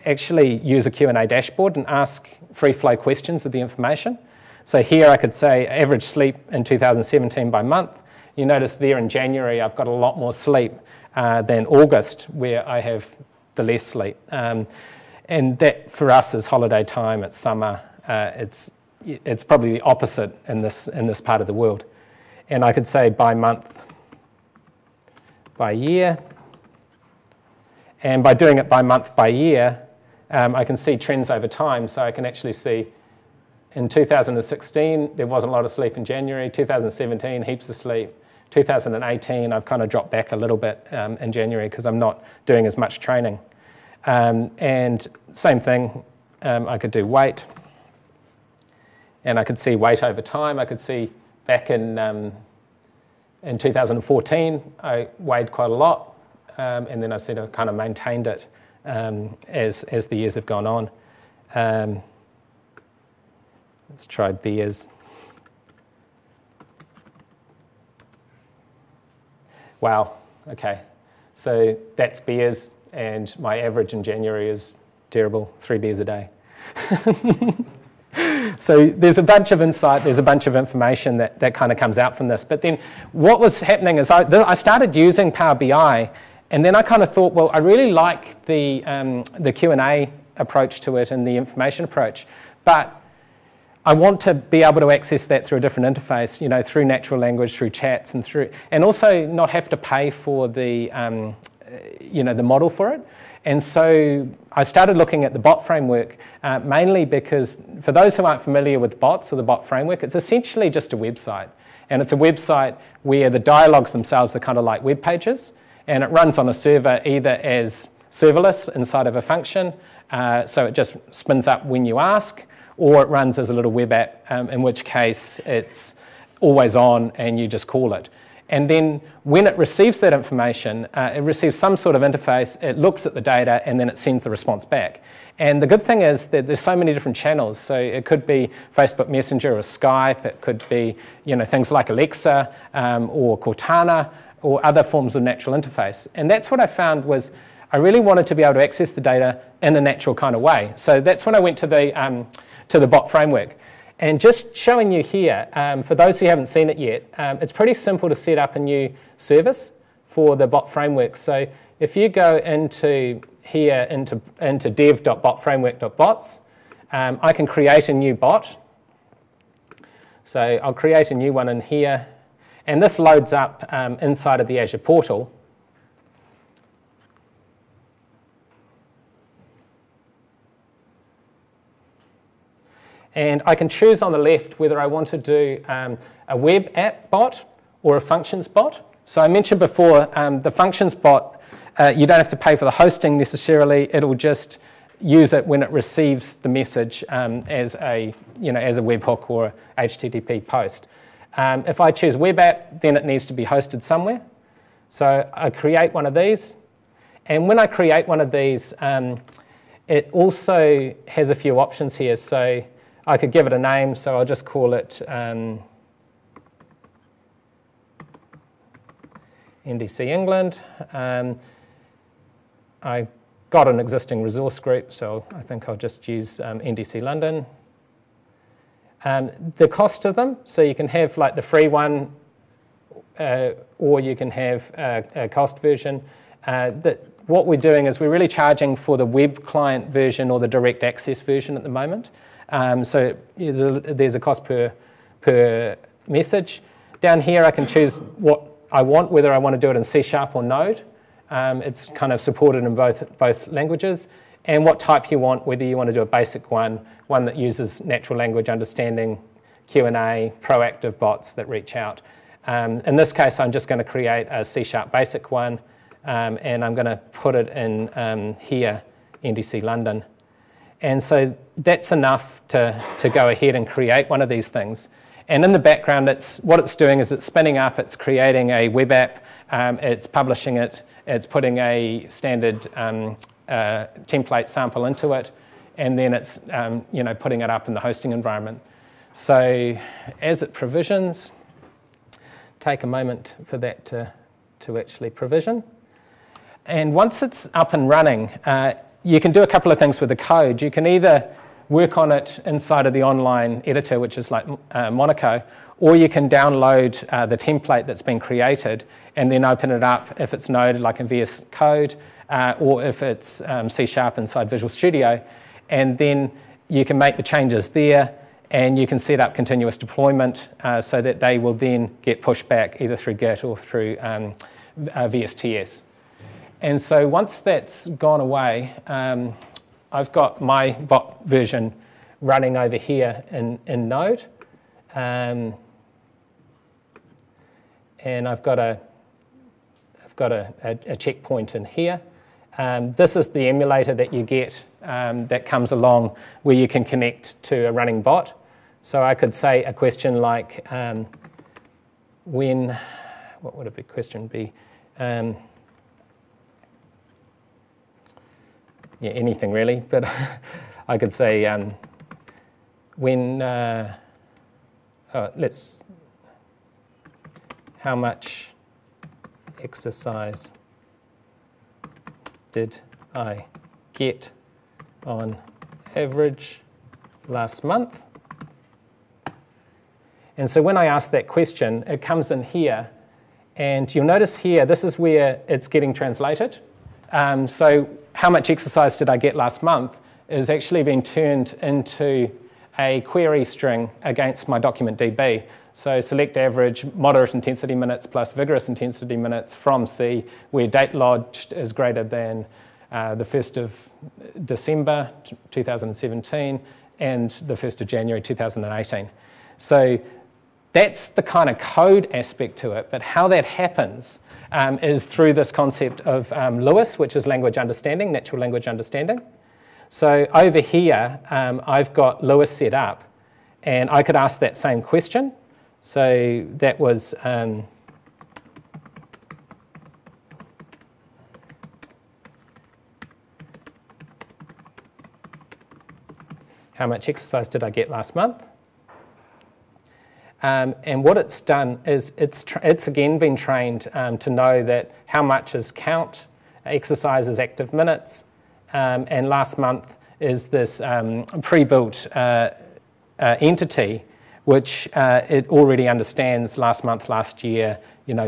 actually use a Q&A dashboard and ask free flow questions of the information. So here I could say average sleep in 2017 by month. You notice there in January I've got a lot more sleep than August, where I have the less sleep. And that for us is holiday time, it's summer, it's probably the opposite in this part of the world. And I could say by month, by year, and by doing it by month, by year, I can see trends over time. So I can actually see in 2016, there wasn't a lot of sleep in January. 2017, heaps of sleep. 2018, I've kind of dropped back a little bit in January because I'm not doing as much training. And same thing, I could do weight. And I could see weight over time. I could see back in 2014, I weighed quite a lot. And then I sort of kind of maintained it as the years have gone on. Let's try beers. Wow, okay. So that's beers, and my average in January is terrible, 3 beers a day. So there's a bunch of insight, there's a bunch of information that kind of comes out from this. But then what was happening is I started using Power BI, and then I kind of thought, well, I really like the Q&A approach to it and the information approach, but I want to be able to access that through a different interface, through natural language, through chats, and also not have to pay for the model for it. And so I started looking at the bot framework, mainly because for those who aren't familiar with bots or the bot framework, it's essentially just a website. And it's a website where the dialogues themselves are kind of like web pages, and it runs on a server either as serverless inside of a function, so it just spins up when you ask, or it runs as a little web app, in which case it's always on and you just call it. And then when it receives that information, it receives some sort of interface, it looks at the data, and then it sends the response back. And the good thing is that there's so many different channels. So it could be Facebook Messenger or Skype, it could be things like Alexa or Cortana or other forms of natural interface. And that's what I found was I really wanted to be able to access the data in a natural kind of way. So that's when I went to the bot framework. And just showing you here, for those who haven't seen it yet, it's pretty simple to set up a new service for the bot framework. So if you go into here, into dev.botframework.bots, I can create a new bot. So I'll create a new one in here. And this loads up inside of the Azure portal. And I can choose on the left whether I want to do a web app bot or a functions bot. So I mentioned before, the functions bot, you don't have to pay for the hosting necessarily. It'll just use it when it receives the message as a webhook or HTTP post. If I choose web app, then it needs to be hosted somewhere. So I create one of these. And when I create one of these, it also has a few options here. So I could give it a name, so I'll just call it NDC England. I got an existing resource group, so I think I'll just use NDC London. The cost of them, so you can have like the free one, or you can have a cost version. What we're doing is we're really charging for the web client version or the direct access version at the moment. So there's a cost per message. Down here I can choose what I want, whether I want to do it in C# or Node. It's kind of supported in both languages. And what type you want, whether you want to do a basic one that uses natural language understanding, Q&A, proactive bots that reach out. In this case, I'm just going to create a C# basic one, and I'm going to put it in here, NDC London. And so that's enough to go ahead and create one of these things. And in the background, what it's doing is it's spinning up, it's creating a web app, it's publishing it, it's putting a standard template sample into it, and then it's putting it up in the hosting environment. So as it provisions, take a moment for that to actually provision. And once it's up and running, you can do a couple of things with the code. You can either work on it inside of the online editor, which is like Monaco, or you can download the template that's been created and then open it up if it's Node, like in VS Code, or if it's C# inside Visual Studio, and then you can make the changes there, and you can set up continuous deployment so that they will then get pushed back either through Git or through VSTS. And so once that's gone away, I've got my bot version running over here in Node, and I've got a checkpoint in here. This is the emulator that you get that comes along where you can connect to a running bot. So I could say a question like, what would a question be? Yeah, anything really, but I could say how much exercise did I get on average last month? And so when I ask that question, it comes in here, and you'll notice here, this is where it's getting translated. So how much exercise did I get last month is actually being turned into a query string against my document DB. So select average, moderate intensity minutes plus vigorous intensity minutes from C, where date lodged is greater than the 1st of December 2017 and the 1st of January 2018. So that's the kind of code aspect to it, but how that happens is through this concept of LUIS, which is language understanding, natural language understanding. So over here, I've got LUIS set up, and I could ask that same question. So that was how much exercise did I get last month? And what it's done is it's again been trained to know that how much is count, exercise is active minutes, and last month is this pre-built entity, which it already understands last month, last year,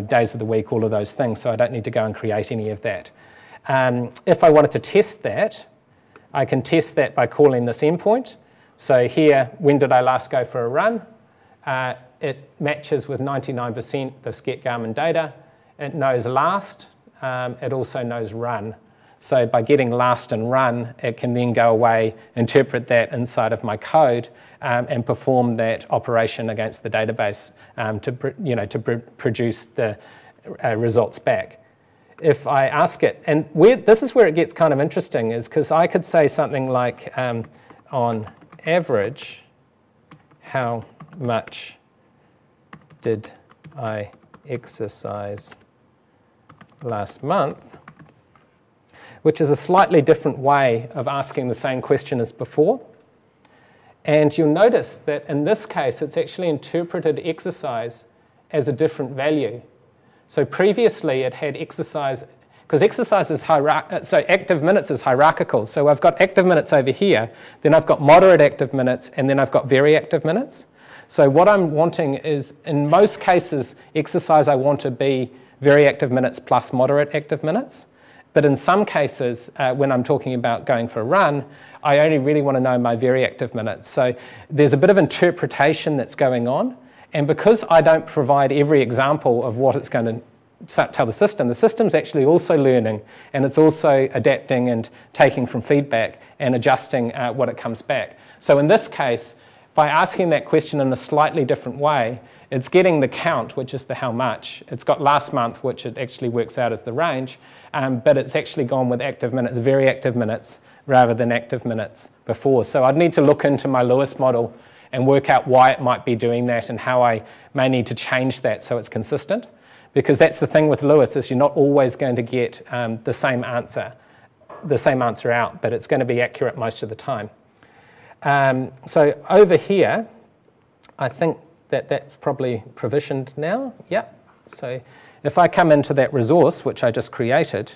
days of the week, all of those things, so I don't need to go and create any of that. If I wanted to test that, I can test that by calling this endpoint. So here, when did I last go for a run? It matches with 99% this get Garmin data. It knows last. It also knows run. So by getting last and run, it can then go away, interpret that inside of my code, and perform that operation against the database to produce the results back. If I ask it, and this is where it gets kind of interesting, is because I could say something like, on average, how much did I exercise last month? Which is a slightly different way of asking the same question as before. And you'll notice that in this case, it's actually interpreted exercise as a different value. So previously it had exercise, because exercise is so active minutes is hierarchical. So I've got active minutes over here, then I've got moderate active minutes, and then I've got very active minutes. So what I'm wanting is, in most cases, exercise I want to be very active minutes plus moderate active minutes. But in some cases, when I'm talking about going for a run, I only really want to know my very active minutes. So there's a bit of interpretation that's going on. And because I don't provide every example of what it's going to tell the system's actually also learning, and it's also adapting and taking from feedback and adjusting what it comes back. So in this case, by asking that question in a slightly different way, it's getting the count, which is the how much. It's got last month, which it actually works out as the range, but it's actually gone with active minutes, very active minutes, rather than active minutes before. So I'd need to look into my LUIS model and work out why it might be doing that and how I may need to change that so it's consistent. Because that's the thing with LUIS, is you're not always going to get the same answer out, but it's going to be accurate most of the time. So over here, I think that's probably provisioned now. Yep. So if I come into that resource, which I just created,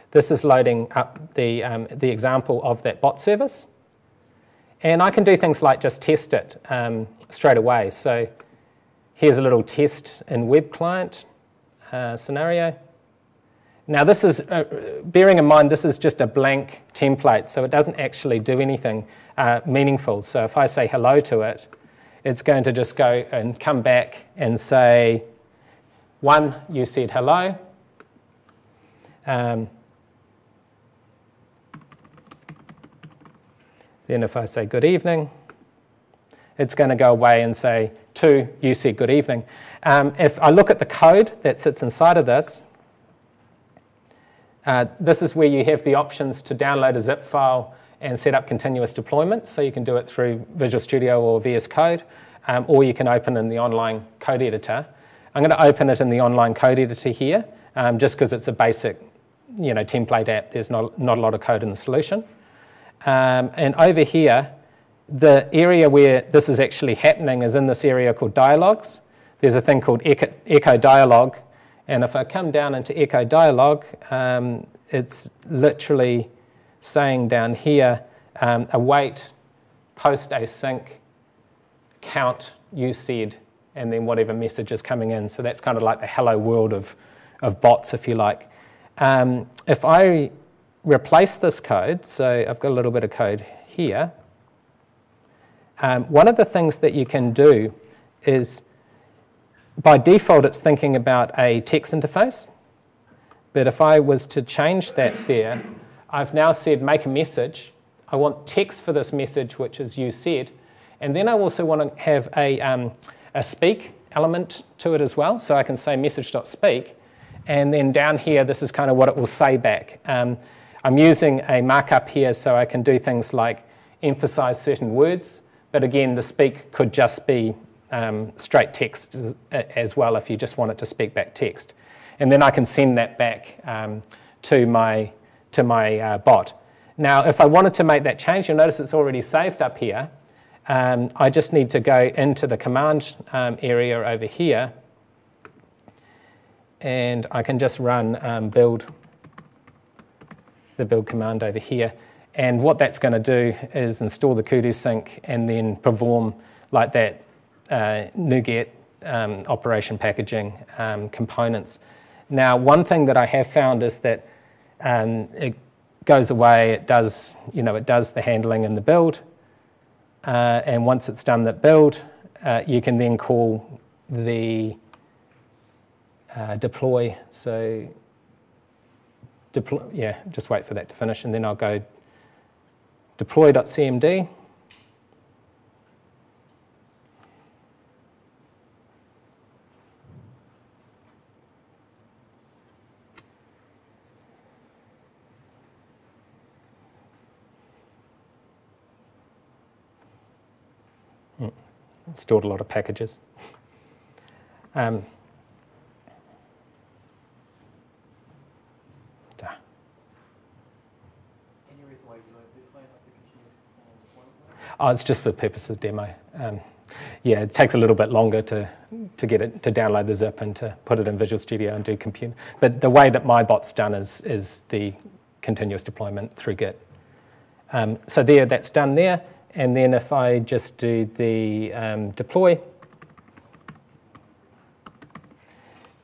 this is loading up the example of that bot service. And I can do things like just test it straight away. So here's a little test in web client scenario. Now this is, bearing in mind, this is just a blank template, so it doesn't actually do anything meaningful. So if I say hello to it, it's going to just go and come back and say, 1, you said hello. Then if I say good evening, it's going to go away and say, 2, you said good evening. If I look at the code that sits inside of this, this is where you have the options to download a zip file and set up continuous deployment. So you can do it through Visual Studio or VS Code, or you can open in the online code editor. I'm going to open it in the online code editor here, just because it's a basic, template app. There's not a lot of code in the solution. And over here, the area where this is actually happening is in this area called dialogues. There's a thing called echo dialogue. And if I come down into echo dialogue, it's literally saying down here, await, post async, count, you said, and then whatever message is coming in. So that's kind of like the hello world of bots, if you like. If I replace this code, so I've got a little bit of code here, one of the things that you can do is, by default, it's thinking about a text interface. But if I was to change that there, I've now said make a message. I want text for this message, which is you said. And then I also want to have a speak element to it as well. So I can say message.speak. And then down here, this is kind of what it will say back. I'm using a markup here so I can do things like emphasize certain words. But again, the speak could just be straight text as well if you just want it to speak back text. And then I can send that back to my bot. Now, if I wanted to make that change, you'll notice it's already saved up here. I just need to go into the command area over here, and I can just run the build command over here. And what that's going to do is install the Kudu sync and then perform like that NuGet operation packaging components. Now, one thing that I have found is that it goes away, it does the handling in the build, and once it's done that build, you can then call the deploy. So just wait for that to finish, and then I'll go deploy.cmd. Stored a lot of packages. Any reason why you do it this way, not the continuous deployment? Oh, it's just for the purpose of the demo. It takes a little bit longer to get it to download the zip and to put it in Visual Studio and do compute. But the way that my bot's done is the continuous deployment through Git. So that's done there. And then if I just do the deploy,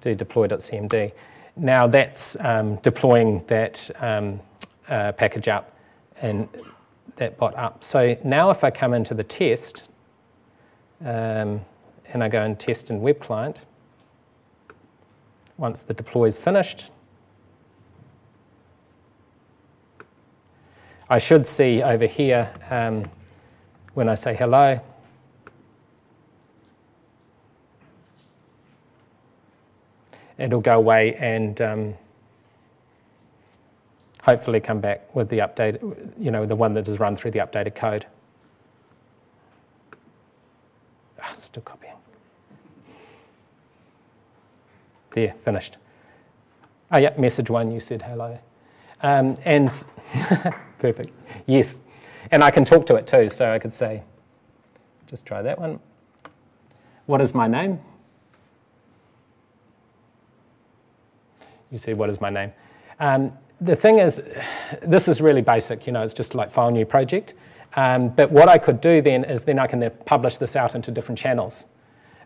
do deploy.cmd, now that's deploying that package up. And that bot up. So now if I come into the test, and I go and test in web client, once the deploy is finished, I should see over here, when I say hello, it'll go away and hopefully come back with the update, the one that is run through the updated code. Still copying. There, finished. Oh yeah, message 1, you said hello. And perfect, yes. And I can talk to it too, so I could say, just try that one. What is my name? You said, what is my name? The thing is, this is really basic, it's just like file new project. But what I could do then is I can publish this out into different channels.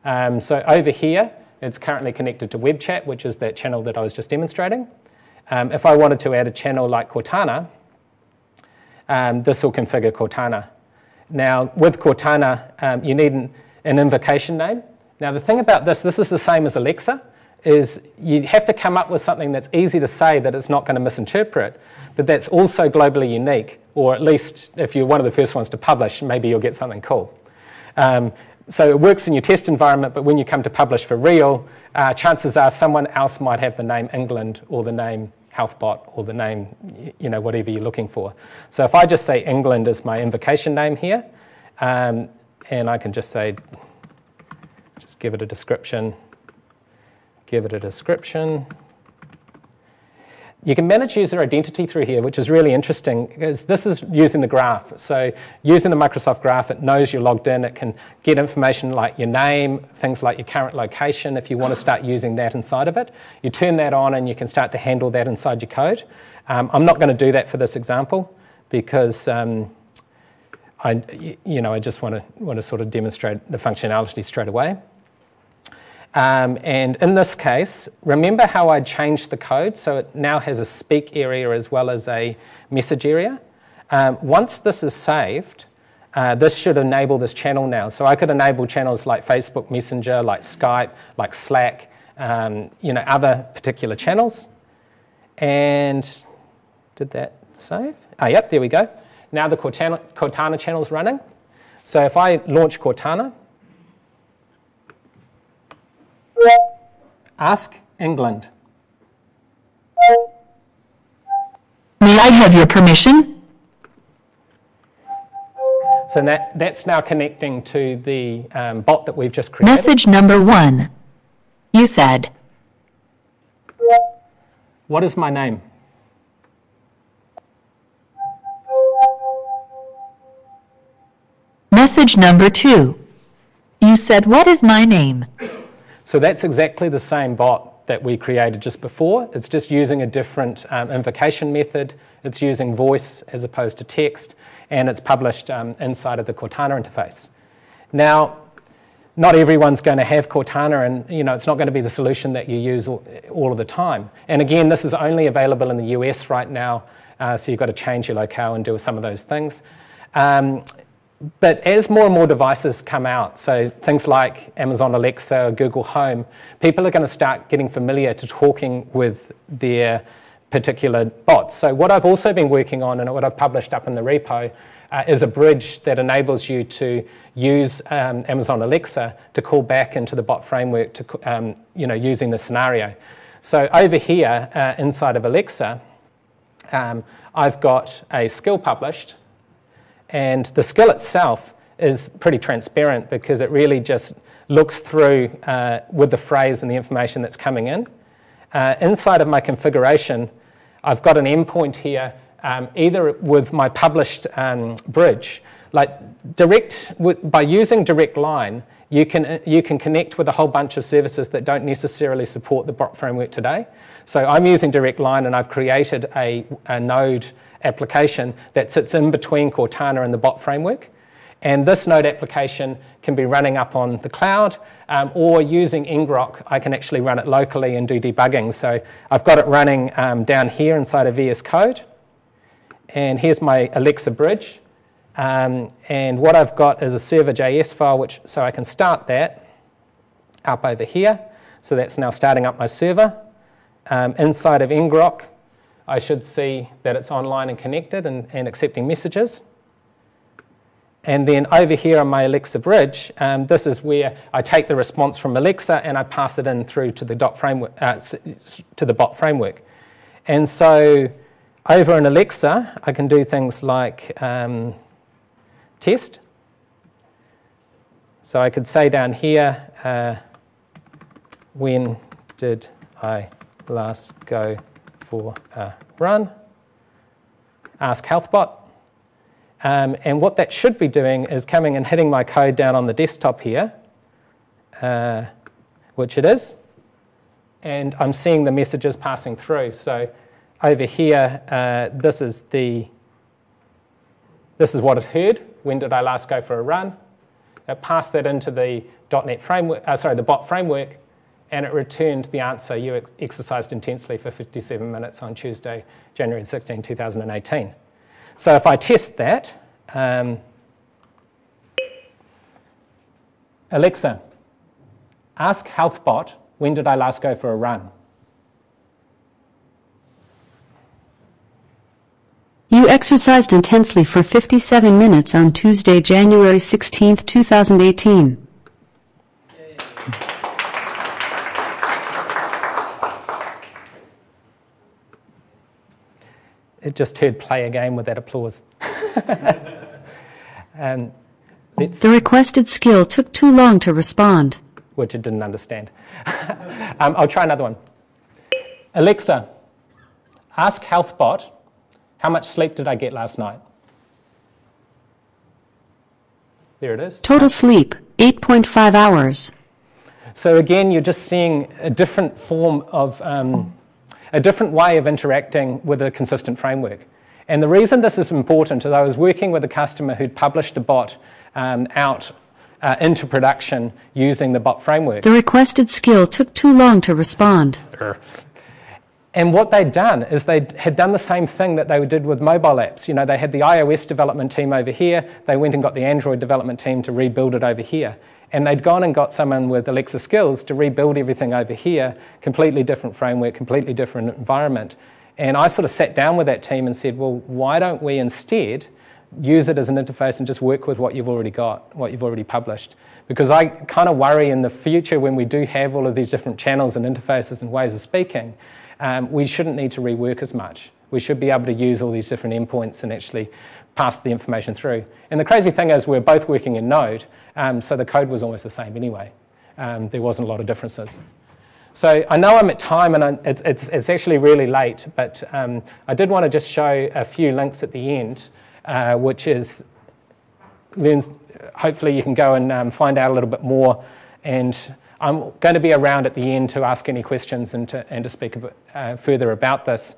So over here, it's currently connected to web chat, which is that channel that I was just demonstrating. If I wanted to add a channel like Cortana, this will configure Cortana. Now, with Cortana, you need an invocation name. Now, the thing about this is the same as Alexa, is you have to come up with something that's easy to say that it's not going to misinterpret, but that's also globally unique, or at least if you're one of the first ones to publish, maybe you'll get something cool. So it works in your test environment, but when you come to publish for real, chances are someone else might have the name England or the name HealthBot or the name, whatever you're looking for. So if I just say England is my invocation name here, and I can just say, just give it a description. You can manage user identity through here, which is really interesting because this is using the graph. So using the Microsoft graph, it knows you're logged in. It can get information like your name, things like your current location. If you want to start using that inside of it, you turn that on and you can start to handle that inside your code. I'm not going to do that for this example because I just want to sort of demonstrate the functionality straight away. And in this case, remember how I changed the code? So it now has a speak area as well as a message area. Once this is saved, this should enable this channel now. So I could enable channels like Facebook Messenger, like Skype, like Slack, other particular channels. And did that save? Yep, there we go. Now the Cortana channel is running. So if I launch Cortana, ask England. May I have your permission? So that's now connecting to the bot that we've just created. Message number 1. You said, what is my name? Message number 2. You said, what is my name? So that's exactly the same bot that we created just before. It's just using a different invocation method. It's using voice as opposed to text, and it's published inside of the Cortana interface. Now, not everyone's going to have Cortana, and it's not going to be the solution that you use all of the time. And again, this is only available in the US right now, so you've got to change your locale and do some of those things. But as more and more devices come out, so things like Amazon Alexa or Google Home, people are going to start getting familiar to talking with their particular bots. So what I've also been working on and what I've published up in the repo is a bridge that enables you to use Amazon Alexa to call back into the bot framework to, using the scenario. So over here inside of Alexa, I've got a skill published. And the skill itself is pretty transparent because it really just looks through with the phrase and the information that's coming in. Inside of my configuration, I've got an endpoint here, either with my published bridge. By using direct line, you can connect with a whole bunch of services that don't necessarily support the bot framework today. So I'm using direct line, and I've created a node application that sits in between Cortana and the bot framework. And this node application can be running up on the cloud, or using ngrok, I can actually run it locally and do debugging. So I've got it running down here inside of VS Code. And here's my Alexa bridge. And what I've got is a server.js file, so I can start that up over here. So that's now starting up my server. Inside of ngrok, I should see that it's online and connected and accepting messages. And then over here on my Alexa bridge, this is where I take the response from Alexa and I pass it in through to the bot framework. And so over in Alexa, I can do things like test. So I could say down here, when did I last go for a run? Ask HealthBot. And what that should be doing is coming and hitting my code down on the desktop here, which it is, and I'm seeing the messages passing through. So over here, this is what it heard. When did I last go for a run? It passed that into the .NET framework, the bot framework, and it returned the answer: you exercised intensely for 57 minutes on Tuesday, January 16, 2018. So if I test that, Alexa, ask HealthBot, when did I last go for a run? You exercised intensely for 57 minutes on Tuesday, January 16, 2018. It just heard play a game with that applause. The requested skill took too long to respond. Which it didn't understand. I'll try another one. Alexa, ask HealthBot, how much sleep did I get last night? There it is. Total sleep, 8.5 hours. So again, you're just seeing a different form of, a different way of interacting with a consistent framework. And the reason this is important is I was working with a customer who'd published a bot out into production using the bot framework. The requested skill took too long to respond. And what they'd done is they had done the same thing that they did with mobile apps. You know, they had the iOS development team over here. They went and got the Android development team to rebuild it over here. And they'd gone and got someone with Alexa skills to rebuild everything over here, completely different framework, completely different environment. And I sort of sat down with that team and said, well, why don't we instead use it as an interface and just work with what you've already got, what you've already published? Because I kind of worry in the future when we do have all of these different channels and interfaces and ways of speaking, we shouldn't need to rework as much. We should be able to use all these different endpoints and actually pass the information through. And the crazy thing is we're both working in Node, so the code was almost the same anyway. There wasn't a lot of differences. So I know I'm at time and it's actually really late, but I did want to just show a few links at the end, which is, hopefully you can go and find out a little bit more. And I'm going to be around at the end to ask any questions and to speak a bit further about this.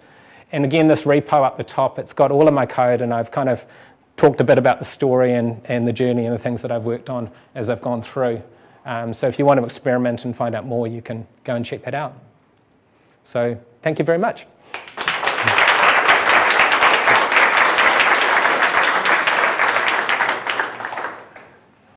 And again, this repo up the top, it's got all of my code, and I've kind of talked a bit about the story and the journey and the things that I've worked on as I've gone through. So if you want to experiment and find out more, you can go and check that out. So thank you very much.